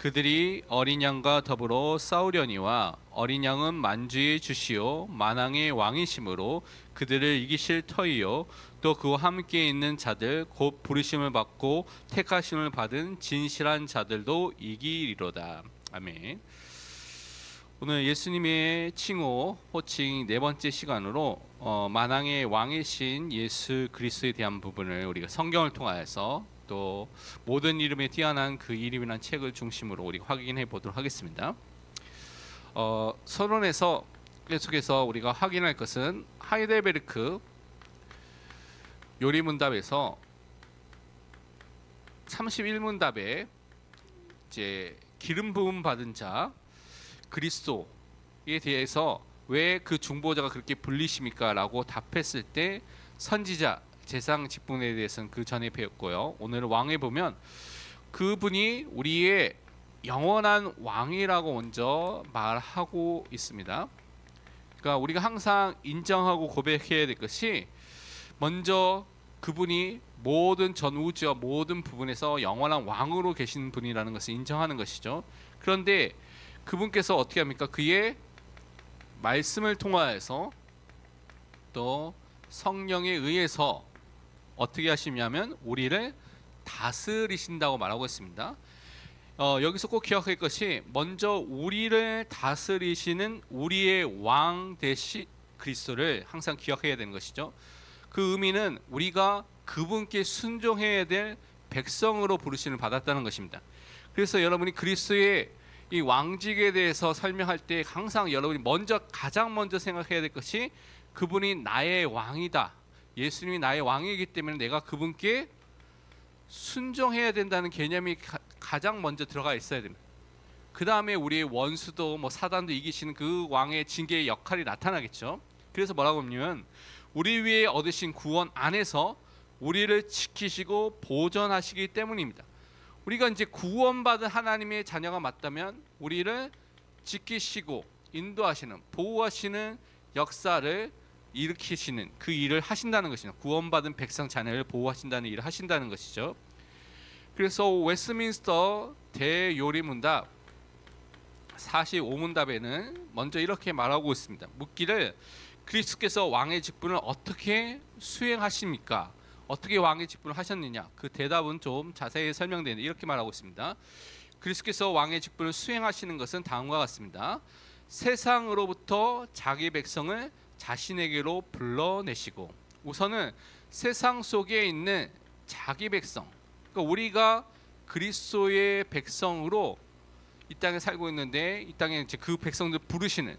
그들이 어린 양과 더불어 싸우려니와 어린 양은 만주의 주시오 만왕의 왕이심으로 그들을 이기실 터이요 또 그와 함께 있는 자들 곧 부르심을 받고 택하심을 받은 진실한 자들도 이기리로다. 아멘. 오늘 예수님의 칭호 호칭 네 번째 시간으로 만왕의 왕이신 예수 그리스도에 대한 부분을 우리가 성경을 통하여서 또 모든 이름에 뛰어난 그 이름이라는 책을 중심으로 우리가 확인해 보도록 하겠습니다. 서론에서 계속해서 우리가 확인할 것은 하이델베르크 요리문답에서 31문답에 이제 기름 부음 받은 자 그리스도에 대해서 왜 그 중보자가 그렇게 불리십니까? 라고 답했을 때 선지자 제상 직분에 대해서는 그 전에 배웠고요. 오늘 왕에 보면 그분이 우리의 영원한 왕이라고 먼저 말하고 있습니다. 그러니까 우리가 항상 인정하고 고백해야 될 것이 먼저 그분이 모든 전 우주와 모든 부분에서 영원한 왕으로 계신 분이라는 것을 인정하는 것이죠. 그런데 그분께서 어떻게 합니까? 그의 말씀을 통하여서 또 성령에 의해서 어떻게 하시냐면 우리를 다스리신다고 말하고 있습니다. 여기서 꼭 기억할 것이 먼저 우리를 다스리시는 우리의 왕 되신 그리스도를 항상 기억해야 되는 것이죠. 그 의미는 우리가 그분께 순종해야 될 백성으로 부르심을 받았다는 것입니다. 그래서 여러분이 그리스도의 이 왕직에 대해서 설명할 때 항상 여러분이 가장 먼저 생각해야 될 것이 그분이 나의 왕이다. 예수님이 나의 왕이기 때문에 내가 그분께 순종해야 된다는 개념이 가장 먼저 들어가 있어야 됩니다. 그 다음에 우리의 원수도 사단도 이기시는 그 왕의 징계의 역할이 나타나겠죠. 그래서 뭐라고 하면 우리 위에 얻으신 구원 안에서 우리를 지키시고 보존하시기 때문입니다. 우리가 이제 구원받은 하나님의 자녀가 맞다면 우리를 지키시고 인도하시는 보호하시는 역사를 일으키시는 그 일을 하신다는 것입니다. 구원받은 백성 자녀를 보호하신다는 일을 하신다는 것이죠. 그래서 웨스트민스터 대요리문답 45문답에는 먼저 이렇게 말하고 있습니다. 묻기를 그리스도께서 왕의 직분을 어떻게 수행하십니까? 어떻게 왕의 직분을 하셨느냐? 그 대답은 좀 자세히 설명되는데 이렇게 말하고 있습니다. 그리스도께서 왕의 직분을 수행하시는 것은 다음과 같습니다. 세상으로부터 자기 백성을 자신에게로 불러내시고, 우선은 세상 속에 있는 자기 백성, 그러니까 우리가 그리스도의 백성으로 이 땅에 살고 있는데 이 땅에 이제 그 백성들 부르시는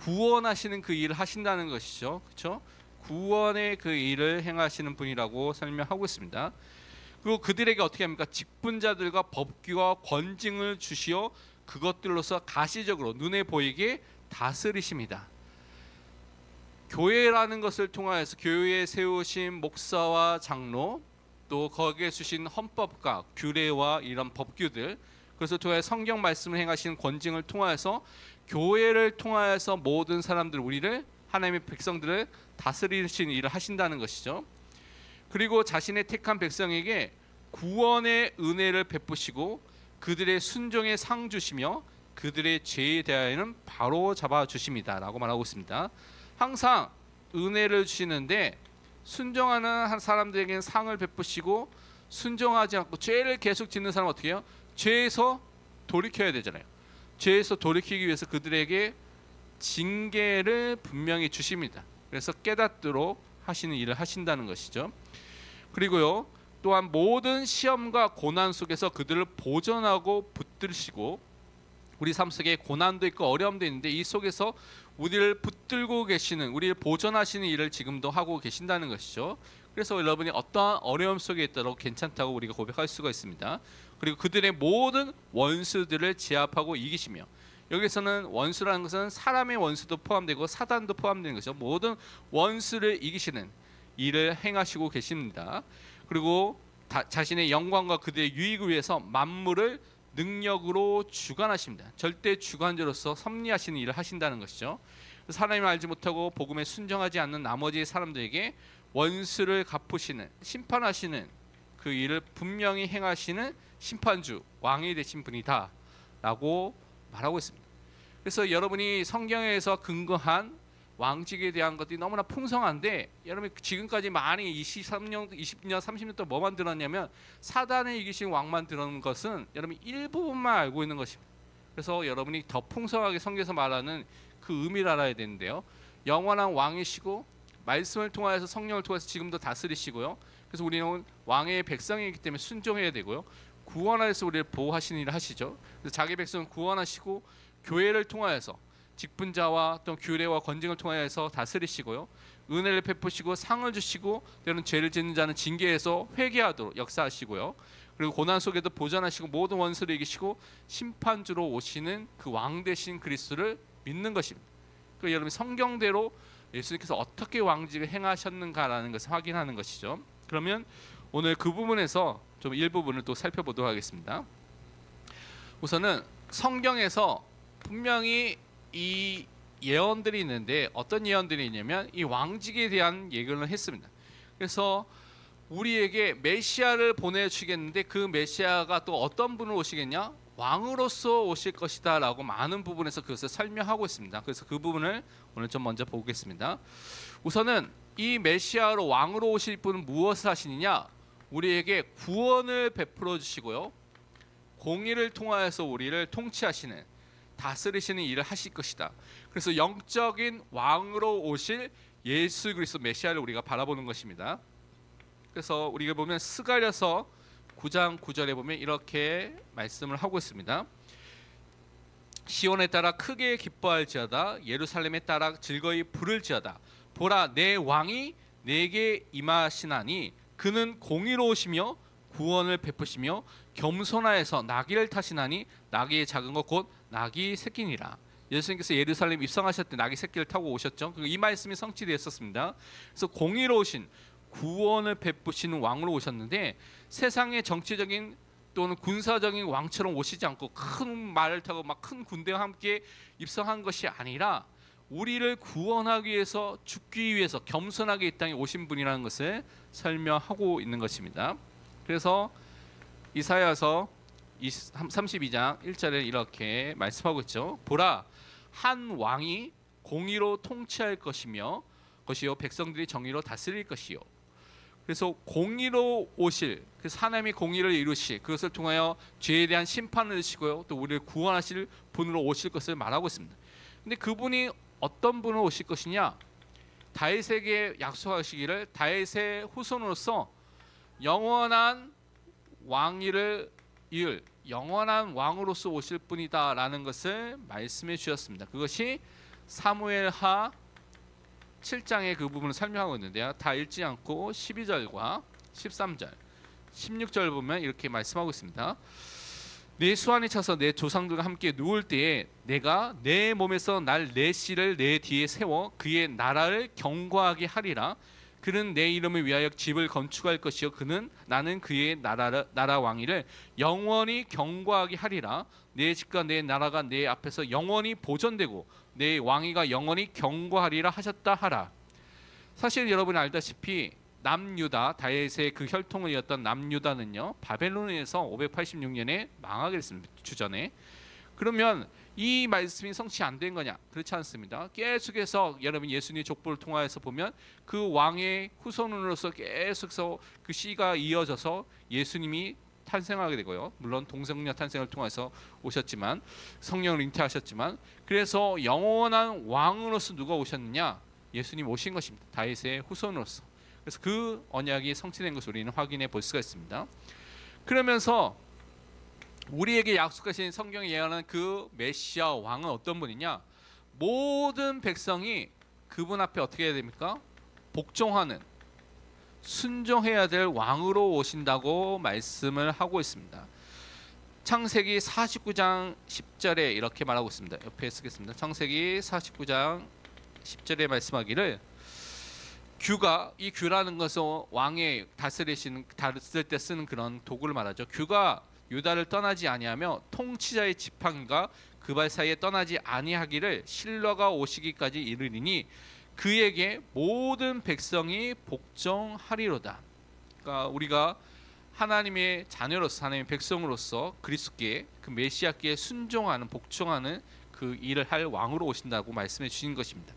구원하시는 그 일을 하신다는 것이죠. 그렇죠? 구원의 그 일을 행하시는 분이라고 설명하고 있습니다. 그리고 그들에게 어떻게 합니까? 직분자들과 법규와 권징을 주시어 그것들로서 가시적으로 눈에 보이게 다스리십니다. 교회라는 것을 통하여서 교회에 세우신 목사와 장로, 또 거기에 주신 헌법과 규례와 이런 법규들, 그래서 통해 성경 말씀을 행하시는 권징을 통하여서 교회를 통하여서 모든 사람들, 우리를 하나님의 백성들을 다스리시는 일을 하신다는 것이죠. 그리고 자신의 택한 백성에게 구원의 은혜를 베푸시고 그들의 순종에 상 주시며 그들의 죄에 대하여는 바로 잡아 주십니다 라고 말하고 있습니다. 항상 은혜를 주시는데 순종하는 사람들에게는 상을 베푸시고 순종하지 않고 죄를 계속 짓는 사람은 어떻게 해요? 죄에서 돌이켜야 되잖아요. 죄에서 돌이키기 위해서 그들에게 징계를 분명히 주십니다. 그래서 깨닫도록 하시는 일을 하신다는 것이죠. 그리고요, 또한 모든 시험과 고난 속에서 그들을 보존하고 붙들시고, 우리 삶 속에 고난도 있고 어려움도 있는데 이 속에서 우리를 붙들고 계시는, 우리를 보존하시는 일을 지금도 하고 계신다는 것이죠. 그래서 여러분이 어떠한 어려움 속에 있더라도 괜찮다고 우리가 고백할 수가 있습니다. 그리고 그들의 모든 원수들을 제압하고 이기시며, 여기서는 원수라는 것은 사람의 원수도 포함되고 사단도 포함되는 것이죠. 모든 원수를 이기시는 일을 행하시고 계십니다. 그리고 자신의 영광과 그들의 유익을 위해서 만물을 능력으로 주관하십니다. 절대 주관자로서 섭리하시는 일을 하신다는 것이죠. 하나님을 알지 못하고 복음에 순종하지 않는 나머지 사람들에게 원수를 갚으시는, 심판하시는 그 일을 분명히 행하시는 심판주, 왕이 되신 분이다 라고 말하고 있습니다. 그래서 여러분이 성경에서 근거한 왕직에 대한 것들이 너무나 풍성한데, 여러분이 지금까지 많이 23년, 20년, 30년 동안 뭐만 들었냐면 사단을 이기신 왕만 들은 것은 여러분이 일부분만 알고 있는 것입니다. 그래서 여러분이 더 풍성하게 성경에서 말하는 그 의미를 알아야 되는데요. 영원한 왕이시고 말씀을 통하여서 성령을 통해서 지금도 다스리시고요. 그래서 우리는 왕의 백성이기 때문에 순종해야 되고요. 구원하여서 우리를 보호하시는 일을 하시죠. 그래서 자기 백성을 구원하시고 교회를 통하여서 직분자와 또 규례와 권징을 통하여서 다스리시고요. 은혜를 베푸시고 상을 주시고 때로는 죄를 짓는 자는 징계해서 회개하도록 역사하시고요. 그리고 고난 속에도 보전하시고 모든 원수를 이기시고 심판주로 오시는 그 왕 되신 그리스도를 믿는 것입니다. 그러니까 여러분 성경대로 예수님께서 어떻게 왕직을 행하셨는가라는 것을 확인하는 것이죠. 그러면 오늘 그 부분에서 좀 일부분을 또 살펴보도록 하겠습니다. 우선은 성경에서 분명히 이 예언들이 있는데 어떤 예언들이 있냐면 이 왕직에 대한 예언을 했습니다. 그래서 우리에게 메시아를 보내주시겠는데 그 메시아가 또 어떤 분으로 오시겠냐? 왕으로서 오실 것이다 라고 많은 부분에서 그것을 설명하고 있습니다. 그래서 그 부분을 오늘 좀 먼저 보겠습니다. 우선은 이 메시아로 왕으로 오실 분은 무엇을 하시느냐? 우리에게 구원을 베풀어 주시고요, 공의를 통하여서 우리를 통치하시는, 다스리시는 일을 하실 것이다. 그래서 영적인 왕으로 오실 예수 그리스도 메시아를 우리가 바라보는 것입니다. 그래서 우리가 보면 스가랴서 9장 9절에 보면 이렇게 말씀을 하고 있습니다. 시온에 따라 크게 기뻐할지어다, 예루살렘에 따라 즐거이 부를지어다. 보라, 내 왕이 내게 임하시나니 그는 공의로우시며 구원을 베푸시며 겸손하여서 나귀를 타시나니 나귀의 작은 것 곧 나귀 새끼니라. 예수님께서 예루살렘 입성하실 때 나귀 새끼를 타고 오셨죠. 이 말씀이 성취되었습니다. 그래서 공의로우신 구원을 베푸시는 왕으로 오셨는데 세상의 정치적인 또는 군사적인 왕처럼 오시지 않고 큰 말을 타고 막 큰 군대와 함께 입성한 것이 아니라 우리를 구원하기 위해서, 죽기 위해서 겸손하게 이 땅에 오신 분이라는 것을 설명하고 있는 것입니다. 그래서 이사야서 32장 1절에 이렇게 말씀하고 있죠. 보라, 한 왕이 공의로 통치할 것이요 백성들이 정의로 다스릴 것이요. 그래서 공의로 오실, 그 하나님의 공의를 이루실, 그것을 통하여 죄에 대한 심판을 주시고요, 또 우리를 구원하실 분으로 오실 것을 말하고 있습니다. 근데 그분이 어떤 분으로 오실 것이냐? 다윗에게 약속하시기를 다윗의 후손으로서 영원한 왕위를 이을 영원한 왕으로서 오실 분이다라는 것을 말씀해 주셨습니다. 그것이 사무엘하 7장의 그 부분을 설명하고 있는데요. 다 읽지 않고 12절과 13절, 16절 보면 이렇게 말씀하고 있습니다. 내 수완이 차서 내 조상들과 함께 누울 때에 내가 내 몸에서 날 내 씨를 내 뒤에 세워 그의 나라를 경고하게 하리라. 그는 내 이름을 위하여 집을 건축할 것이요 나는 그의 나라 왕위를 영원히 경고하게 하리라. 내 집과 내 나라가 내 앞에서 영원히 보존되고 내 왕위가 영원히 경고하리라 하셨다 하라. 사실 여러분이 알다시피 남유다, 다윗의 그 혈통을 이었던 남유다는요 바벨론에서 586년에 망하게 됐습니다. 주전에. 그러면 이 말씀이 성취 안 된 거냐? 그렇지 않습니다. 계속해서 여러분 예수님의 족보를 통하여서 보면 그 왕의 후손으로서 계속해서 그 씨가 이어져서 예수님이 탄생하게 되고요. 물론 동성녀 탄생을 통해서 오셨지만, 성령을 잉태하셨지만, 그래서 영원한 왕으로서 누가 오셨느냐? 예수님 오신 것입니다. 다윗의 후손으로서. 그래서 그 언약이 성취된 것을 우리는 확인해 볼 수가 있습니다. 그러면서 우리에게 약속하신 성경에 예언하는 그 메시아 왕은 어떤 분이냐? 모든 백성이 그분 앞에 어떻게 해야 됩니까? 복종하는, 순종해야 될 왕으로 오신다고 말씀을 하고 있습니다. 창세기 49장 10절에 이렇게 말하고 있습니다. 옆에 쓰겠습니다. 창세기 49장 10절에 말씀하기를 규가, 이 규라는 것은 왕의 다스릴 때 쓰는 그런 도구를 말하죠. 규가 유다를 떠나지 아니하며 통치자의 지팡이가 그 발 사이에 떠나지 아니하기를 실로가 오시기까지 이르리니 그에게 모든 백성이 복종하리로다. 그러니까 우리가 하나님의 자녀로서 하나님의 백성으로서 그리스도께 그 메시아께 순종하는 복종하는 그 일을 할 왕으로 오신다고 말씀해 주신 것입니다.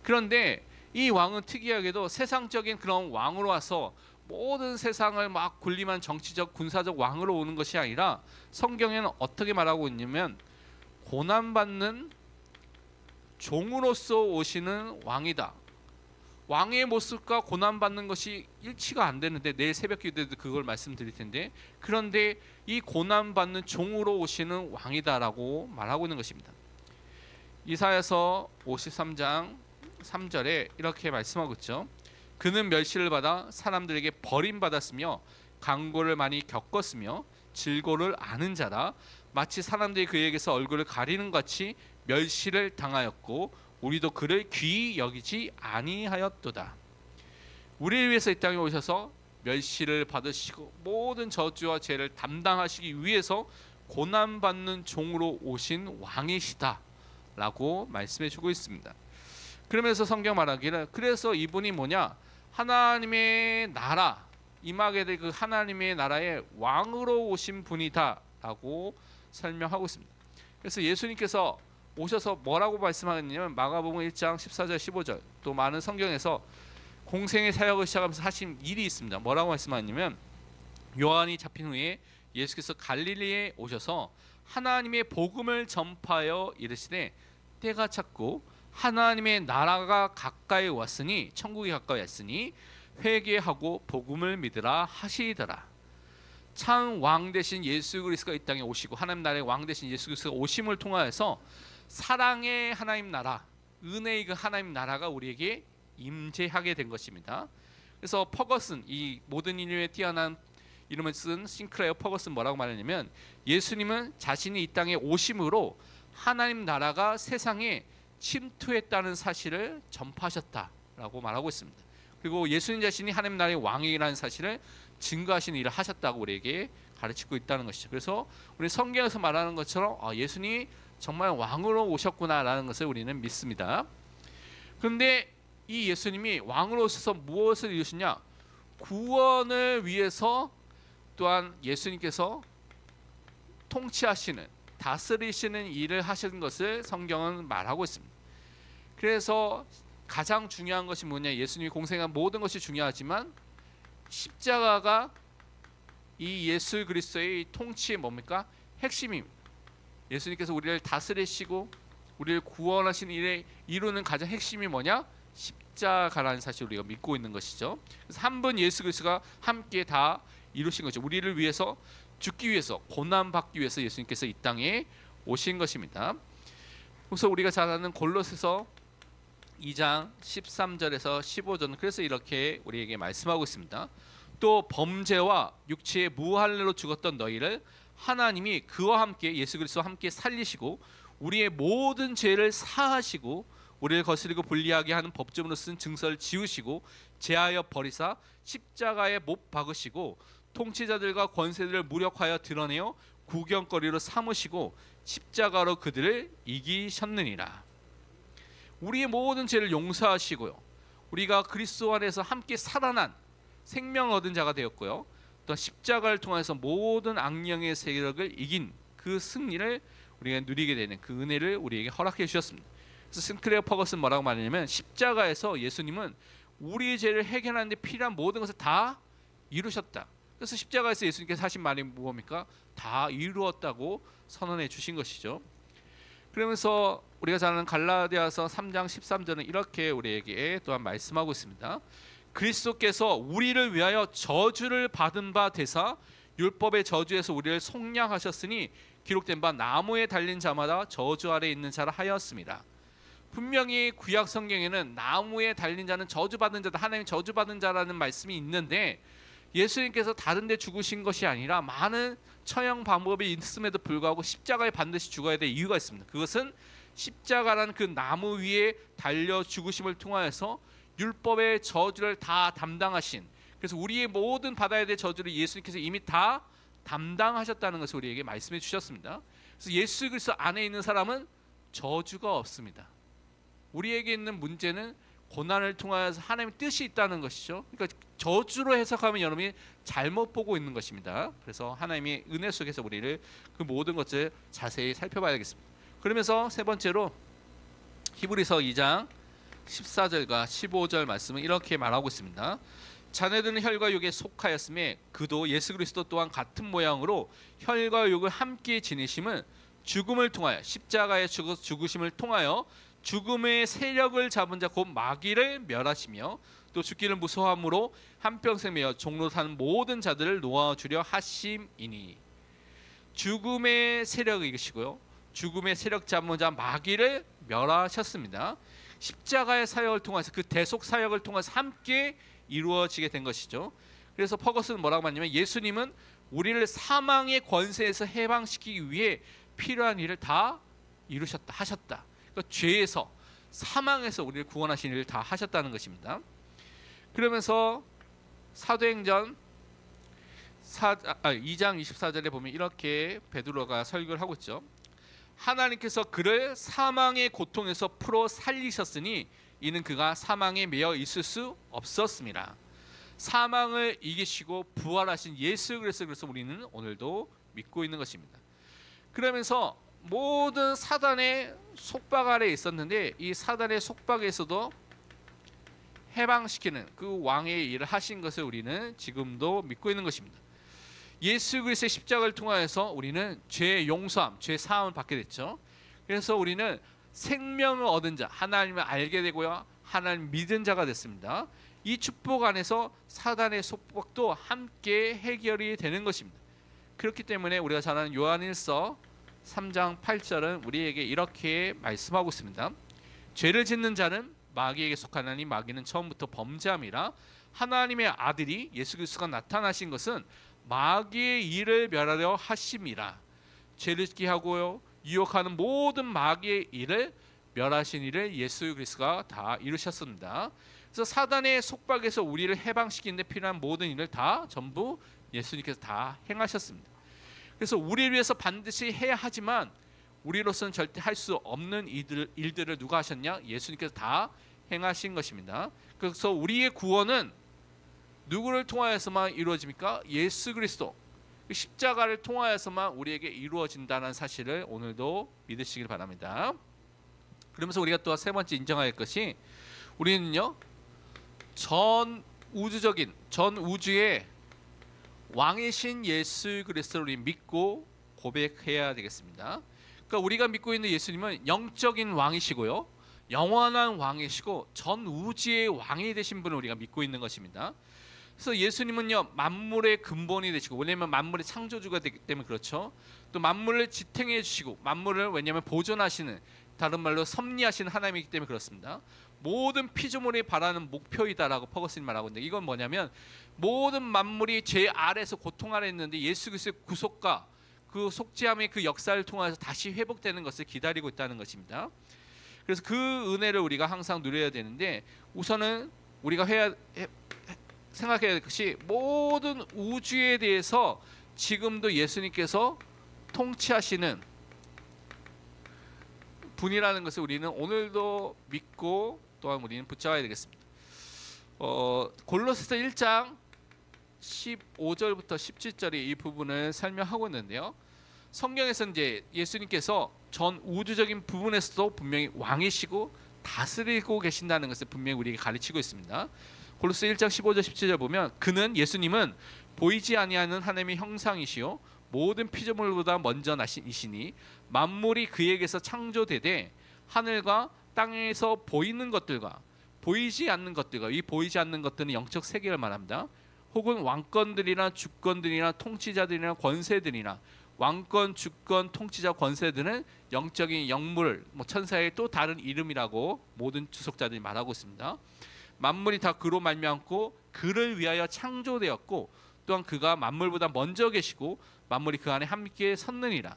그런데 이 왕은 특이하게도 세상적인 그런 왕으로 와서 모든 세상을 막 군림한 정치적 군사적 왕으로 오는 것이 아니라 성경에는 어떻게 말하고 있냐면 고난받는 종으로서 오시는 왕이다. 왕의 모습과 고난받는 것이 일치가 안 되는데 내일 새벽 기도 때도 그걸 말씀드릴 텐데, 그런데 이 고난받는 종으로 오시는 왕이다라고 말하고 있는 것입니다. 이사야서 53장 3절에 이렇게 말씀하고 있죠. 그는 멸시를 받아 사람들에게 버림받았으며 강고를 많이 겪었으며 질고를 아는 자라. 마치 사람들이 그에게서 얼굴을 가리는 같이 멸시를 당하였고 우리도 그를 귀히 여기지 아니하였도다. 우리를 위해서 이 땅에 오셔서 멸시를 받으시고 모든 저주와 죄를 담당하시기 위해서 고난받는 종으로 오신 왕이시다 라고 말씀해 주고 있습니다. 그러면서 성경 말하기를, 그래서 이분이 뭐냐, 하나님의 나라 임하게 될 그 하나님의 나라의 왕으로 오신 분이다 라고 설명하고 있습니다. 그래서 예수님께서 오셔서 뭐라고 말씀하느냐면 마가복음 1장 14절 15절, 또 많은 성경에서 공생의 사역을 시작하면서 하신 일이 있습니다. 뭐라고 말씀하냐면, 요한이 잡힌 후에 예수께서 갈릴리에 오셔서 하나님의 복음을 전파하여 이르시되 때가 찼고 하나님의 나라가 가까이 왔으니, 천국이 가까이 왔으니 회개하고 복음을 믿으라 하시더라. 참 왕 되신 예수 그리스도가 이 땅에 오시고 하나님 나라의 왕 되신 예수 그리스도가 오심을 통하여서 사랑의 하나님 나라, 은혜의 그 하나님 나라가 우리에게 임재하게 된 것입니다. 그래서 퍼거슨, 이 모든 인류에 뛰어난 이름을 쓴 싱클레어 퍼거슨 뭐라고 말하냐면, 예수님은 자신이 이 땅에 오심으로 하나님 나라가 세상에 침투했다는 사실을 전파하셨다라고 말하고 있습니다. 그리고 예수님 자신이 하나님 나라의 왕이라는 사실을 증거하시는 일을 하셨다고 우리에게 가르치고 있다는 것이죠. 그래서 우리 성경에서 말하는 것처럼 예수님이 정말 왕으로 오셨구나라는 것을 우리는 믿습니다. 그런데 이 예수님이 왕으로 오셔서 무엇을 이루시냐? 구원을 위해서 또한 예수님께서 통치하시는, 다스리시는 일을 하시는 것을 성경은 말하고 있습니다. 그래서 가장 중요한 것이 뭐냐? 예수님이 공생한 모든 것이 중요하지만 십자가가 이 예수 그리스도의 통치의 뭡니까? 핵심입니다. 예수님께서 우리를 다스리시고 우리를 구원하시는 일에 이루는 가장 핵심이 뭐냐? 십자가라는 사실을 우리가 믿고 있는 것이죠. 그래서 한 분 예수 그리스도가 함께 다 이루신 거죠. 우리를 위해서 죽기 위해서, 고난받기 위해서 예수님께서 이 땅에 오신 것입니다. 그래서 우리가 잘 아는 골로새서 2장 13절에서 15절은 그래서 이렇게 우리에게 말씀하고 있습니다. 또 범죄와 육체의 무할례로 죽었던 너희를 하나님이 그와 함께, 예수 그리스도와 함께 살리시고 우리의 모든 죄를 사하시고 우리를 거스리고 불리하게 하는 법정으로 쓴 증서를 지우시고 제하여 버리사 십자가에 못 박으시고 통치자들과 권세들을 무력하여 드러내어 구경거리로 삼으시고 십자가로 그들을 이기셨느니라. 우리의 모든 죄를 용서하시고요, 우리가 그리스도 안에서 함께 살아난 생명을 얻은 자가 되었고요, 또 십자가를 통해서 모든 악령의 세력을 이긴 그 승리를 우리가 누리게 되는 그 은혜를 우리에게 허락해 주셨습니다. 그래서 싱클레어 퍼거슨 뭐라고 말하냐면, 십자가에서 예수님은 우리의 죄를 해결하는 데 필요한 모든 것을 다 이루셨다. 그래서 십자가에서 예수님께서 하신 말이 무엇입니까? 다 이루었다고 선언해 주신 것이죠. 그러면서 우리가 잘 아는 갈라디아서 3장 13절은 이렇게 우리에게 또한 말씀하고 있습니다. 그리스도께서 우리를 위하여 저주를 받은 바 되사 율법의 저주에서 우리를 속량하셨으니 기록된 바 나무에 달린 자마다 저주 아래 있는 자라 하였습니다. 분명히 구약 성경에는 나무에 달린 자는 저주받은 자다, 하나님 저주받은 자라는 말씀이 있는데, 예수님께서 다른 데 죽으신 것이 아니라 많은 처형 방법이 있음에도 불구하고 십자가에 반드시 죽어야 될 이유가 있습니다. 그것은 십자가라는 그 나무 위에 달려 죽으심을 통하여서 율법의 저주를 다 담당하신, 그래서 우리의 모든 받아야 될 저주를 예수님께서 이미 다 담당하셨다는 것을 우리에게 말씀해 주셨습니다. 그래서 예수 그리스도 안에 있는 사람은 저주가 없습니다. 우리에게 있는 문제는 고난을 통하여서 하나님의 뜻이 있다는 것이죠. 그러니까 저주로 해석하면 여러분이 잘못 보고 있는 것입니다. 그래서 하나님의 은혜 속에서 우리를 그 모든 것을 자세히 살펴봐야겠습니다. 그러면서 세 번째로 히브리서 2장 14절과 15절 말씀은 이렇게 말하고 있습니다. 자네들은 혈과 육에 속하였음에 그도 예수 그리스도 또한 같은 모양으로 혈과 육을 함께 지니심은 죽음을 통하여 십자가에 죽으심을 통하여 죽음의 세력을 잡은 자 곧 마귀를 멸하시며 또 죽기를 무서워함으로 한평생 매어 종로 사는 모든 자들을 놓아주려 하심이니. 죽음의 세력을 이기시고요, 죽음의 세력 잡은 자 마귀를 멸하셨습니다. 십자가의 사역을 통해서, 그 대속 사역을 통해서 함께 이루어지게 된 것이죠. 그래서 퍼거슨은 뭐라고 하냐면, 예수님은 우리를 사망의 권세에서 해방시키기 위해 필요한 일을 다 이루셨다, 하셨다. 그러니까 죄에서, 사망에서 우리를 구원하신 일을 다 하셨다는 것입니다. 그러면서 사도행전 2장 24절에 보면 이렇게 베드로가 설교를 하고 있죠. 하나님께서 그를 사망의 고통에서 풀어 살리셨으니 이는 그가 사망에 매여 있을 수 없었습니다. 사망을 이기시고 부활하신 예수 그리스도, 우리는 오늘도 믿고 있는 것입니다. 그러면서 모든 사단의 속박 아래에 있었는데, 이 사단의 속박에서도 해방시키는 그 왕의 일을 하신 것을 우리는 지금도 믿고 있는 것입니다. 예수 그리스도의 십자가를 통하여서 우리는 죄 용서함, 죄 사함을 받게 됐죠. 그래서 우리는 생명을 얻은 자, 하나님을 알게 되고요, 하나님 믿은 자가 됐습니다. 이 축복 안에서 사단의 속박도 함께 해결이 되는 것입니다. 그렇기 때문에 우리가 잘 아는 요한일서 3장 8절은 우리에게 이렇게 말씀하고 있습니다. 죄를 짓는 자는 마귀에게 속하나니 마귀는 처음부터 범죄함이라. 하나님의 아들이 예수 그리스도가 나타나신 것은 마귀의 일을 멸하려 하심이라. 죄를 짓게 하고요, 유혹하는 모든 마귀의 일을 멸하신 일을 예수 그리스도가 다 이루셨습니다. 그래서 사단의 속박에서 우리를 해방시키는 데 필요한 모든 일을 다 전부 예수님께서 다 행하셨습니다. 그래서 우리를 위해서 반드시 해야 하지만 우리로서는 절대 할 수 없는 일들을 누가 하셨냐? 예수님께서 다 행하신 것입니다. 그래서 우리의 구원은 누구를 통하여서만 이루어집니까? 예수 그리스도, 십자가를 통하여서만 우리에게 이루어진다는 사실을 오늘도 믿으시길 바랍니다. 그러면서 우리가 또 세 번째 인정해야 할 것이, 우리는요 전 우주의 왕이신 예수 그리스도를 우리 믿고 고백해야 되겠습니다. 그러니까 우리가 믿고 있는 예수님은 영적인 왕이시고요, 영원한 왕이시고 전 우주의 왕이 되신 분을 우리가 믿고 있는 것입니다. 그래서 예수님은요 만물의 근본이 되시고, 왜냐하면 만물의 창조주가 되기 때문에 그렇죠. 또 만물을 지탱해 주시고, 만물을 왜냐하면 보존하시는, 다른 말로 섭리하시는 하나님이기 때문에 그렇습니다. 모든 피조물이 바라는 목표이다라고 퍼거슨이 말하고 있는데, 이건 뭐냐면 모든 만물이 죄 아래에서 고통 아래 있는데 예수 그리스도의 구속과 그 속죄함의 그 역사를 통해서 다시 회복되는 것을 기다리고 있다는 것입니다. 그래서 그 은혜를 우리가 항상 누려야 되는데, 우선은 우리가 생각해야 될 것이, 모든 우주에 대해서 지금도 예수님께서 통치하시는 분이라는 것을 우리는 오늘도 믿고 또한 우리는 붙잡아야 되겠습니다. 골로새서 1장 15절부터 17절의 이 부분을 설명하고 있는데요, 성경에서 이제 예수님께서 전 우주적인 부분에서도 분명히 왕이시고 다스리고 계신다는 것을 분명히 우리에게 가르치고 있습니다. 골로새 1장 15절 17절 보면, 그는, 예수님은 보이지 아니하는 하나님의 형상이시요 모든 피조물보다 먼저 나신 이시니 만물이 그에게서 창조되되 하늘과 땅에서 보이는 것들과 보이지 않는 것들과, 이 보이지 않는 것들은 영적 세계를 말합니다. 혹은 왕권들이나 주권들이나 통치자들이나 권세들이나, 왕권, 주권, 통치자, 권세들은 영적인 영물, 천사의 또 다른 이름이라고 모든 주석자들이 말하고 있습니다. 만물이 다 그로 말미암고 그를 위하여 창조되었고, 또한 그가 만물보다 먼저 계시고 만물이 그 안에 함께 섰느니라.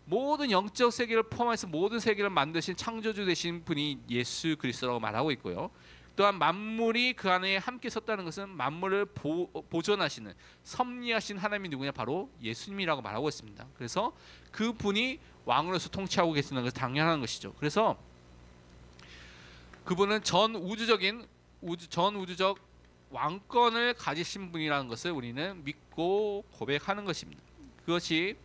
모든 영적 세계를 포함해서 모든 세계를 만드신 창조주 되신 분이 예수 그리스도라고 말하고 있고요, 또한 만물이 그 안에 함께 섰다는 것은 만물을 보존하시는, 섭리하신 하나님이 누구냐? 바로 예수님이라고 말하고 있습니다. 그래서 그분이 왕으로서 통치하고 계시는 것은 당연한 것이죠. 그래서 그분은 전 우주적 왕권을 가지신 분이라는 것을 우리는 믿고 고백하는 것입니다. 그것이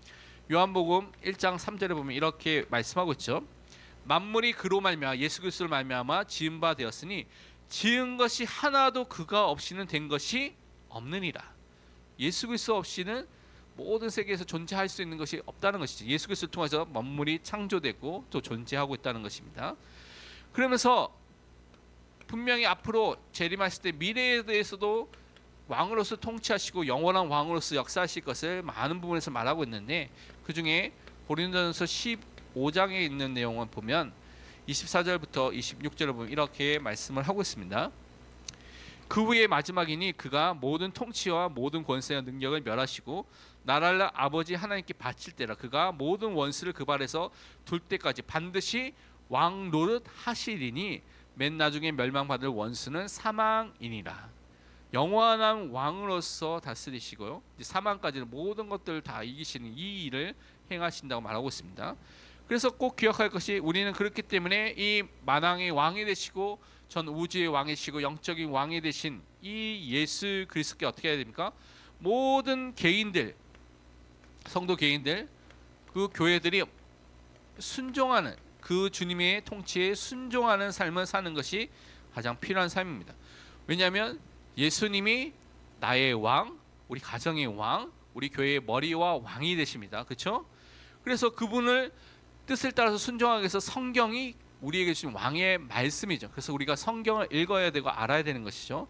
요한복음 1장 3절에 보면 이렇게 말씀하고 있죠. 만물이 그로 말미암아 예수 그리스도로 말미암아 지은 바 되었으니 지은 것이 하나도 그가 없이는 된 것이 없느니라. 예수 그리스도 없이는 모든 세계에서 존재할 수 있는 것이 없다는 것이죠. 예수 그리스도를 통해서 만물이 창조되고 또 존재하고 있다는 것입니다. 그러면서 분명히 앞으로 재림하실 때 미래에 대해서도 왕으로서 통치하시고 영원한 왕으로서 역사하실 것을 많은 부분에서 말하고 있는데, 그 중에 고린도전서 15장에 있는 내용을 보면 24절부터 26절을 보면 이렇게 말씀을 하고 있습니다. 그 후에 마지막이니 그가 모든 통치와 모든 권세와 능력을 멸하시고 나라를 아버지 하나님께 바칠 때라. 그가 모든 원수를 그 발에서 둘 때까지 반드시 왕 노릇 하시리니 맨 나중에 멸망받을 원수는 사망이니라. 영원한 왕으로서 다스리시고요, 이제 사망까지는 모든 것들을 다 이기시는 이 일을 행하신다고 말하고 있습니다. 그래서 꼭 기억할 것이, 우리는 그렇기 때문에 이 만왕의 왕이 되시고 전 우주의 왕이시고 영적인 왕이 되신 이 예수 그리스도께 어떻게 해야 됩니까? 모든 개인들, 성도 개인들, 그 교회들이 순종하는, 그 주님의 통치에 순종하는 삶을 사는 것이 가장 필요한 삶입니다. 왜냐하면 예수님이 나의 왕, 우리 가정의 왕, 우리 교회의 머리와 왕이 되십니다. 그렇죠? 그래서 그분을 뜻을 따라서 순종하기 위해서 성경이 우리에게 주신 왕의 말씀이죠. 그래서 우리가 성경을 읽어야 되고 알아야 되는 것이죠.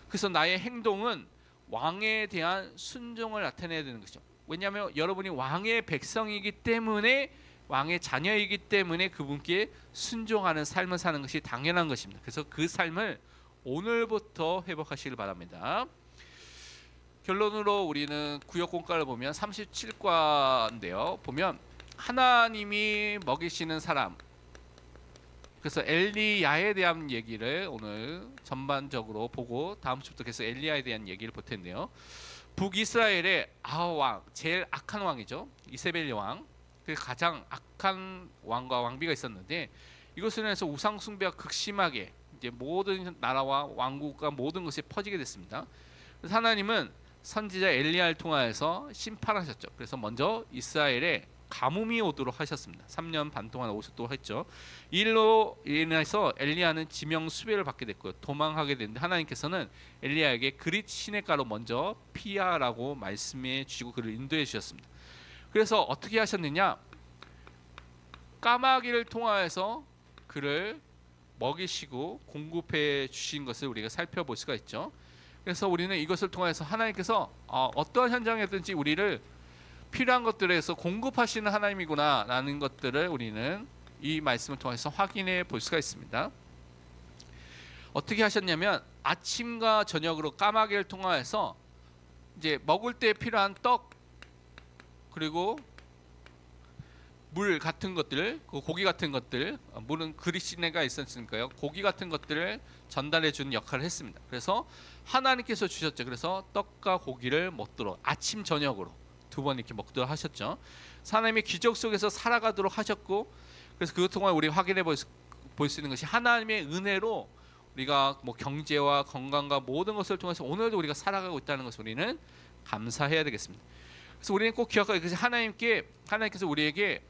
그래서 나의 행동은 왕에 대한 순종을 나타내야 되는 것이죠. 왜냐하면 여러분이 왕의 백성이기 때문에, 왕의 자녀이기 때문에 그분께 순종하는 삶을 사는 것이 당연한 것입니다. 그래서 그 삶을 오늘부터 회복하시길 바랍니다. 결론으로 우리는 구역 공과를 보면 37과인데요. 보면 하나님이 먹이시는 사람, 그래서 엘리야에 대한 얘기를 오늘 전반적으로 보고 다음 주부터 계속 엘리야에 대한 얘기를 볼 텐데요. 북이스라엘의 아하왕, 제일 악한 왕이죠. 이세벨 왕, 그 가장 악한 왕과 왕비가 있었는데, 이것으로 인해서 우상 숭배가 극심하게 이제 모든 나라와 왕국과 모든 것이 퍼지게 됐습니다. 그래서 하나님은 선지자 엘리야를 통하여서 심판하셨죠. 그래서 먼저 이스라엘에 가뭄이 오도록 하셨습니다. 3년 반 동안 오셨도록 했죠. 이 일로 인해서 엘리야는 지명 수배를 받게 됐고요, 도망하게 됐는데 하나님께서는 엘리야에게 그릿 시냇가로 먼저 피하라고 말씀해 주시고 그를 인도해 주셨습니다. 그래서 어떻게 하셨느냐, 까마귀를 통하여서 그를 먹이시고 공급해 주신 것을 우리가 살펴볼 수가 있죠. 그래서 우리는 이것을 통해서 하나님께서 어떠한 현장이든지 우리를 필요한 것들에서 공급하시는 하나님이구나 라는 것들을 우리는 이 말씀을 통해서 확인해 볼 수가 있습니다. 어떻게 하셨냐면 아침과 저녁으로 까마귀를 통하여서 이제 먹을 때 필요한 떡, 그리고 물 같은 것들, 고기 같은 것들, 물은 그리시네가 있었으니까요, 고기 같은 것들을 전달해 주는 역할을 했습니다. 그래서 하나님께서 주셨죠. 그래서 떡과 고기를 먹도록 아침 저녁으로 두 번 이렇게 먹도록 하셨죠. 하나님의 기적 속에서 살아가도록 하셨고, 그래서 그것 통해 우리가 확인해 볼 수 있는 것이 하나님의 은혜로 우리가 뭐 경제와 건강과 모든 것을 통해서 오늘도 우리가 살아가고 있다는 것을 우리는 감사해야 되겠습니다. 그래서 우리는 꼭 기억하기, 그래서 하나님께서 우리에게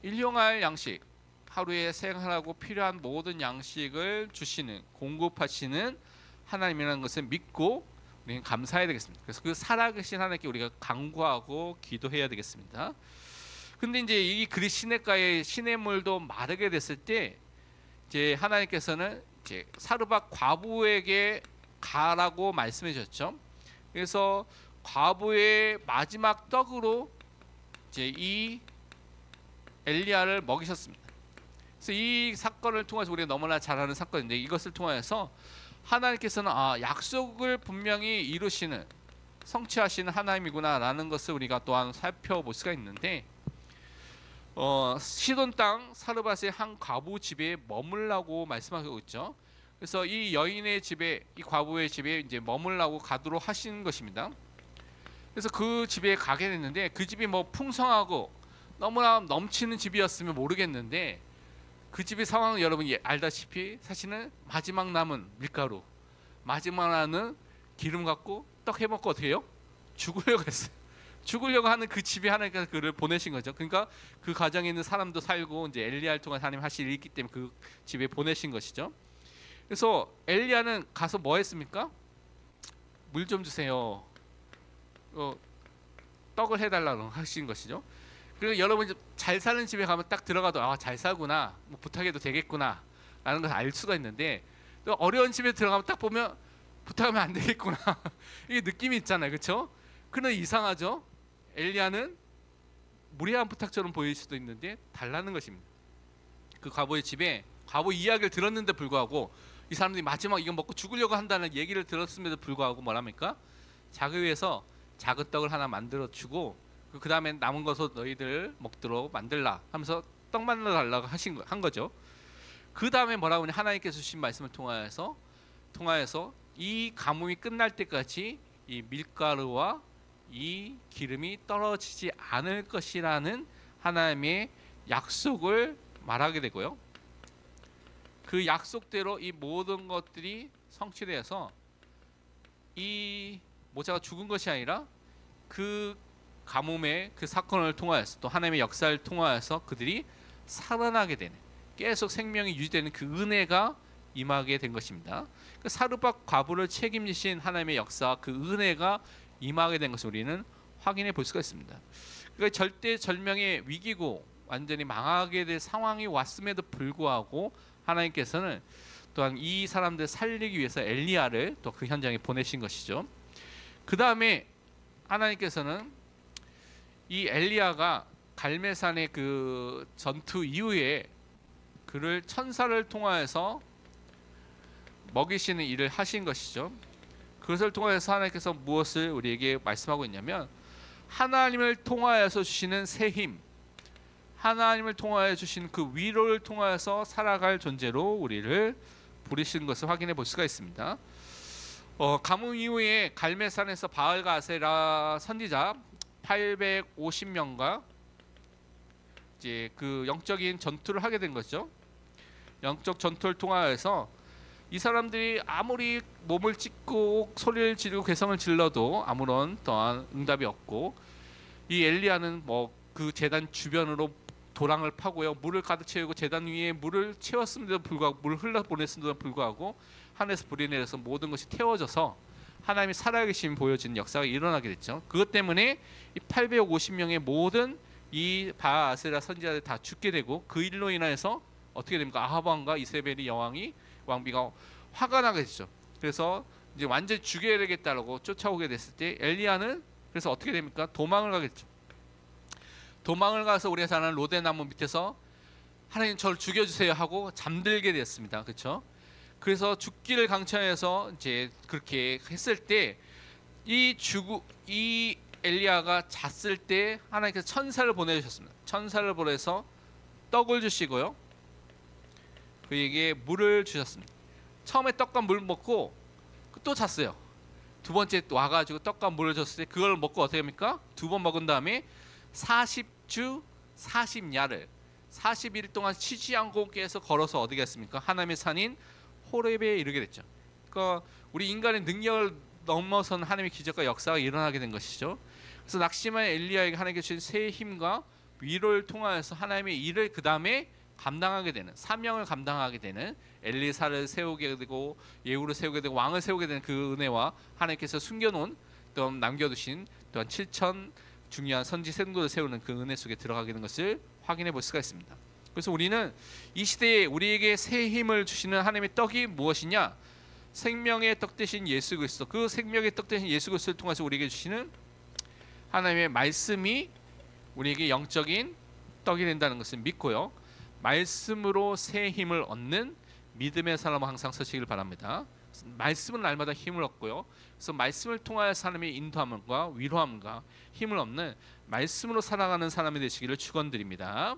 일용할 양식, 하루에 생활하고 필요한 모든 양식을 주시는, 공급하시는 하나님이라는 것을 믿고 우리는 감사해야 되겠습니다. 그래서 그 살아계신 하나님께 우리가 간구하고 기도해야 되겠습니다. 근데 이제 이 그릿 시냇가의 시냇물도 마르게 됐을 때 이제 하나님께서는 이제 사르밧 과부에게 가라고 말씀해 주셨죠. 그래서 과부의 마지막 떡으로 이제 이 엘리야를 먹이셨습니다. 그래서 이 사건을 통해서 우리가 너무나 잘 아는 사건인데, 이것을 통해서 하나님께서는 약속을 분명히 이루시는, 성취하시는 하나님이구나 라는 것을 우리가 또한 살펴볼 수가 있는데, 시돈 땅 사르밧의 한 과부 집에 머물라고 말씀하고 있죠. 그래서 이 여인의 집에, 이 과부의 집에 이제 머물라고 가도록 하신 것입니다. 그래서 그 집에 가게 됐는데, 그 집이 뭐 풍성하고 너무나 넘치는 집이었으면 모르겠는데 그 집의 상황은 여러분이 알다시피 사실은 마지막 남은 밀가루, 마지막 남은 기름 갖고 떡 해먹고 어떻게 해요? 죽으려고 했어요. 죽으려고 하는 그 집에 하나님께서 그를 보내신 거죠. 그러니까 그 가정에 있는 사람도 살고 이제 엘리야를 통해 하나님 하실 일이 있기 때문에 그 집에 보내신 것이죠. 그래서 엘리야는 가서 뭐 했습니까? 물 좀 주세요. 떡을 해달라고 하신 것이죠. 그리고 여러분 잘 사는 집에 가면 딱 들어가도 잘 살구나, 뭐 부탁해도 되겠구나 라는 걸 알 수가 있는데, 또 어려운 집에 들어가면 딱 보면 부탁하면 안 되겠구나 이게 느낌이 있잖아요, 그렇죠? 그러나 이상하죠. 엘리야는 무례한 부탁처럼 보일 수도 있는데 달라는 것입니다. 그 과부의 집에 과부 이야기를 들었는데 불구하고 이 사람들이 마지막 이거 먹고 죽으려고 한다는 얘기를 들었음에도 불구하고 뭐랍니까? 자기 위해서 작은 떡을 하나 만들어 주고 그 다음에 남은 것을 너희들 먹도록 만들라 하면서 떡 만들어 달라고 한 거죠. 그 다음에 뭐라고 하냐, 하나님께서 주신 말씀을 통하여서 이 가뭄이 끝날 때까지 이 밀가루와 이 기름이 떨어지지 않을 것이라는 하나님의 약속을 말하게 되고요. 그 약속대로 이 모든 것들이 성취되어서 이 모자가 죽은 것이 아니라 그 가뭄의 그 사건을 통하여서 또 하나님의 역사를 통하여서 그들이 살아나게 되는, 계속 생명이 유지되는 그 은혜가 임하게 된 것입니다. 그 사르밧 과부를 책임지신 하나님의 역사, 그 은혜가 임하게 된 것을 우리는 확인해 볼 수가 있습니다. 그러니까 절대절명의 위기고 완전히 망하게 될 상황이 왔음에도 불구하고 하나님께서는 또한 이 사람들 살리기 위해서 엘리야를 또 그 현장에 보내신 것이죠. 그 다음에 하나님께서는 이 엘리야가 갈멜산의 그 전투 이후에 그를 천사를 통하여서 먹이시는 일을 하신 것이죠. 그것을 통하여서 하나님께서 무엇을 우리에게 말씀하고 있냐면, 하나님을 통하여서 주시는 새 힘, 하나님을 통하여 주신 그 위로를 통하여서 살아갈 존재로 우리를 부르시는 것을 확인해 볼 수가 있습니다. 가뭄 이후에 갈멜산에서 바알과 아세라 선지자 850명과 이제 그 영적인 전투를 하게 된 거죠. 영적 전투를 통하여서 이 사람들이 아무리 몸을 찢고 소리를 지르고 괴성을 질러도 아무런 또한 응답이 없고, 이 엘리야는 뭐 그 제단 주변으로 도랑을 파고요, 물을 가득 채우고 제단 위에 물을 채웠음에도 불구하고, 물을 흘러 보냈음에도 불구하고 하늘에서 불이 내려서 모든 것이 태워져서 하나님이 살아계심이 보여지는 역사가 일어나게 됐죠. 그것 때문에 이 850명의 모든 이 바알 아세라 선지자들이 다 죽게 되고, 그 일로 인해서 어떻게 됩니까? 아합 왕과 이세벨이 왕비가 화가 나게 됐죠. 그래서 이제 완전히 죽여야 되겠다라고 쫓아오게 됐을 때 엘리야는 그래서 어떻게 됩니까? 도망을 가겠죠. 도망을 가서 우리가 잘 아는 로데나무 밑에서 하나님 저를 죽여주세요 하고 잠들게 됐습니다. 그렇죠? 그래서 죽기를 강청해서 이제 그렇게 했을 때 이 엘리야가 잤을 때 하나님께서 천사를 보내주셨습니다. 천사를 보내서 떡을 주시고요, 그에게 물을 주셨습니다. 처음에 떡과 물 먹고 또 잤어요. 두 번째 와가지고 떡과 물을 줬을 때 그걸 먹고 어떻게 합니까? 두 번 먹은 다음에 40주 40야를 40일 동안 쉬지 않고 계속 걸어서 어디 갔습니까? 하나님의 산인 호렙에 이르게 됐죠. 그러니까 우리 인간의 능력을 넘어선 하나님의 기적과 역사가 일어나게 된 것이죠. 그래서 낙심한 엘리야에게 하나님께 주신 새 힘과 위로를 통하여서 하나님의 일을 그 다음에 감당하게 되는, 사명을 감당하게 되는, 엘리사를 세우게 되고 예후를 세우게 되고 왕을 세우게 되는 그 은혜와 하나님께서 숨겨놓은 또 남겨두신 또한 7천 중요한 선지 생도를 세우는 그 은혜 속에 들어가게 되는 것을 확인해 볼 수가 있습니다. 그래서 우리는 이 시대에 우리에게 새 힘을 주시는 하나님의 떡이 무엇이냐? 생명의 떡 대신 예수 그리스도, 그 생명의 떡 대신 예수 그리스도를 통해서 우리에게 주시는 하나님의 말씀이 우리에게 영적인 떡이 된다는 것을 믿고요, 말씀으로 새 힘을 얻는 믿음의 사람은 항상 서시길 바랍니다. 말씀은 날마다 힘을 얻고요, 그래서 말씀을 통하여 하나님의 인도함과 위로함과 힘을 얻는 말씀으로 살아가는 사람이 되시기를 축원드립니다.